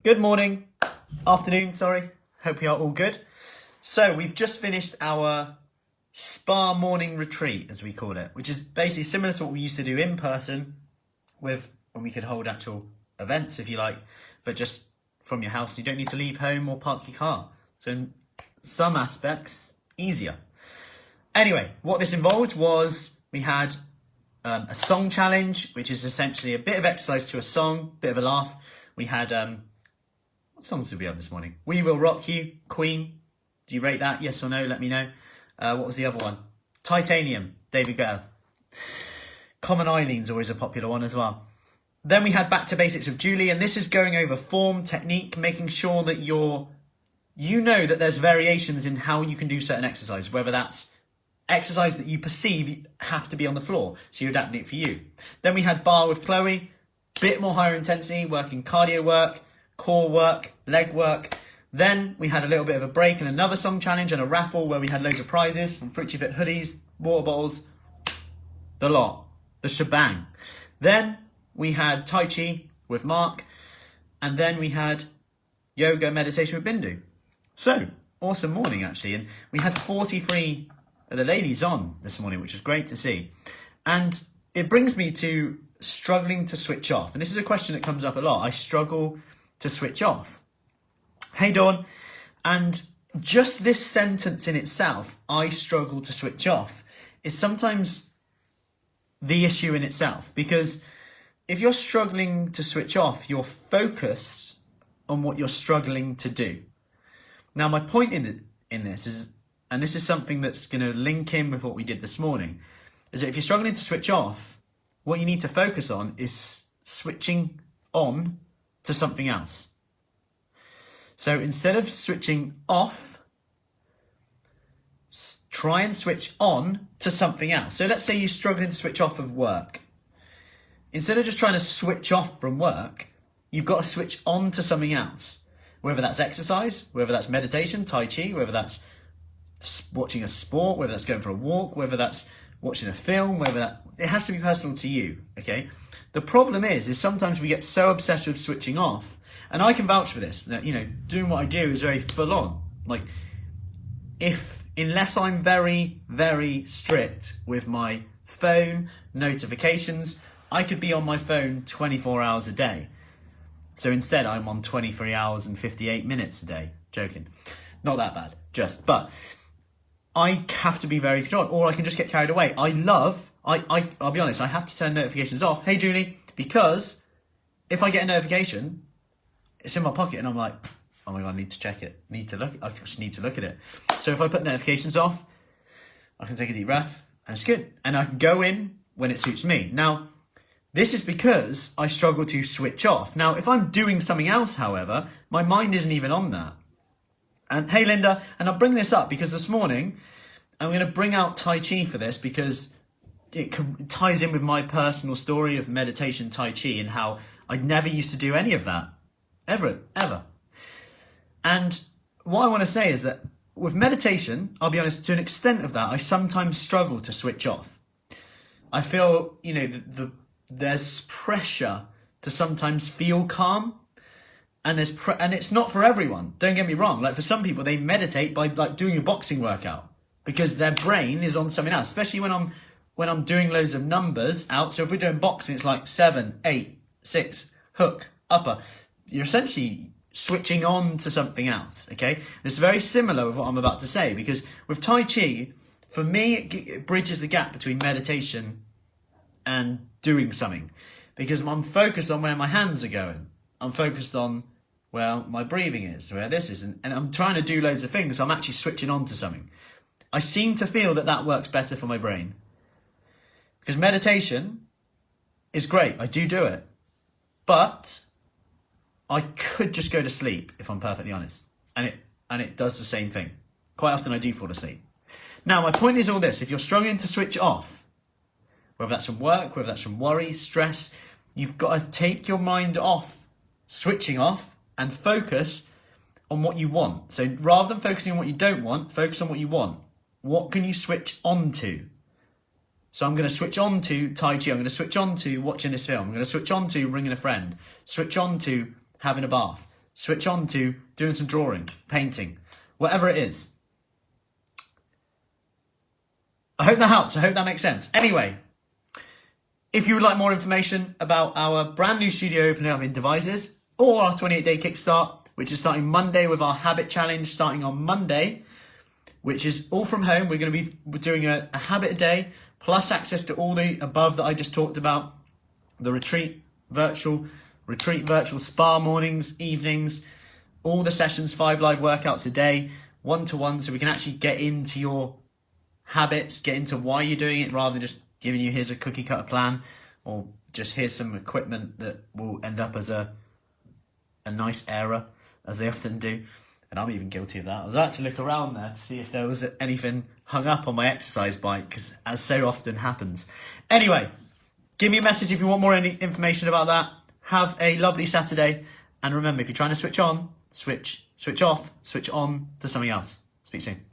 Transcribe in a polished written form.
Good morning, afternoon, sorry. Hope you are all good. So we've just finished our spa morning retreat, as we call it, which is basically similar to what we used to do in person with when we could hold actual events, if you like, but just from your house. You don't need to leave home or park your car. So in some aspects, easier. Anyway, what this involved was we had a song challenge, which is essentially a bit of exercise to a song, bit of a laugh. We had, what songs did we have this morning? We Will Rock You, Queen. Do you rate that? Yes or no? Let me know. What was the other one? Titanium, David Guetta. Common Eileen's always a popular one as well. Then we had Back to Basics with Julie, and this is going over form, technique, making sure that you know that there's variations in how you can do certain exercises, whether that's exercise that you perceive have to be on the floor, so you're adapting it for you. Then we had Bar with Chloe, bit more higher intensity, working cardio work, core work, leg work. Then we had a little bit of a break and another song challenge and a raffle where we had loads of prizes from Fruci Fit hoodies, water bottles, the lot, the shebang. Then we had Tai Chi with Mark, and then we had yoga meditation with Bindu. So, awesome morning actually, and we had 43 of the ladies on this morning, which was great to see. And it brings me to struggling to switch off. And this is a question that comes up a lot. I struggle to switch off. Hey Dawn. And just this sentence in itself, I struggle to switch off, is sometimes the issue in itself. Because if you're struggling to switch off, you're focused on what you're struggling to do. Now, my point in this is, and this is something that's going to link in with what we did this morning, is that if you're struggling to switch off, what you need to focus on is switching on to something else. So instead of switching off, try and switch on to something else. So let's say you're struggling to switch off of work. Instead of just trying to switch off from work, you've got to switch on to something else. Whether that's exercise, whether that's meditation, Tai Chi, whether that's watching a sport, whether that's going for a walk, whether that's watching a film, it has to be personal to you, okay? The problem is sometimes we get so obsessed with switching off, and I can vouch for this, that, doing what I do is very full on. Like, unless I'm very, very strict with my phone notifications, I could be on my phone 24 hours a day. So instead I'm on 23 hours and 58 minutes a day. Joking. Not that bad, but I have to be very controlled, or I can just get carried away. I'll be honest, I have to turn notifications off. Hey, Julie, because if I get a notification, it's in my pocket and I'm like, oh my God, I need to check it. I just need to look at it. So if I put notifications off, I can take a deep breath and it's good. And I can go in when it suits me. Now, this is because I struggle to switch off. Now, if I'm doing something else, however, my mind isn't even on that. And hey, Linda, and I'll bring this up because this morning I'm going to bring out Tai Chi for this because it ties in with my personal story of meditation Tai Chi and how I never used to do any of that. Ever. And what I want to say is that with meditation, I'll be honest, to an extent of that, I sometimes struggle to switch off. I feel, there's pressure to sometimes feel calm. And it's not for everyone. Don't get me wrong. Like for some people, they meditate by like doing a boxing workout because their brain is on something else. Especially when I'm doing loads of numbers out. So if we're doing boxing, it's like 7, 8, 6, hook, upper. You're essentially switching on to something else. Okay, it's very similar with what I'm about to say because with Tai Chi, for me, it bridges the gap between meditation and doing something because I'm focused on where my hands are going. I'm focused on where my breathing is, where this is, and I'm trying to do loads of things. So I'm actually switching on to something. I seem to feel that works better for my brain. Because meditation is great. I do it. But I could just go to sleep, if I'm perfectly honest. And it does the same thing. Quite often I do fall asleep. Now, my point is all this. If you're struggling to switch off, whether that's from work, whether that's from worry, stress, you've got to take your mind off, switching off, and focus on what you want. So rather than focusing on what you don't want, focus on what you want. What can you switch on to? So I'm going to switch on to Tai Chi. I'm going to switch on to watching this film. I'm going to switch on to ringing a friend. Switch on to having a bath. switch on to doing some drawing, painting, whatever it is. I hope that helps. I hope that makes sense. Anyway, if you would like more information about our brand new studio opening up in Devizes or our 28-day kickstart, which is starting Monday with our habit challenge starting on Monday, which is all from home. We're going to be doing a habit a day, plus access to all the above that I just talked about. The retreat virtual spa mornings, evenings, all the sessions, 5 live workouts a day, 1-to-1, so we can actually get into your habits, get into why you're doing it, rather than just giving you here's a cookie cutter plan, or just here's some equipment that will end up as a nice error, as they often do. And I'm even guilty of that. I was about to look around there to see if there was anything hung up on my exercise bike, because as so often happens. Anyway, give me a message if you want more information about that. Have a lovely Saturday. And remember, if you're trying to switch on, switch off, switch on to something else. Speak soon.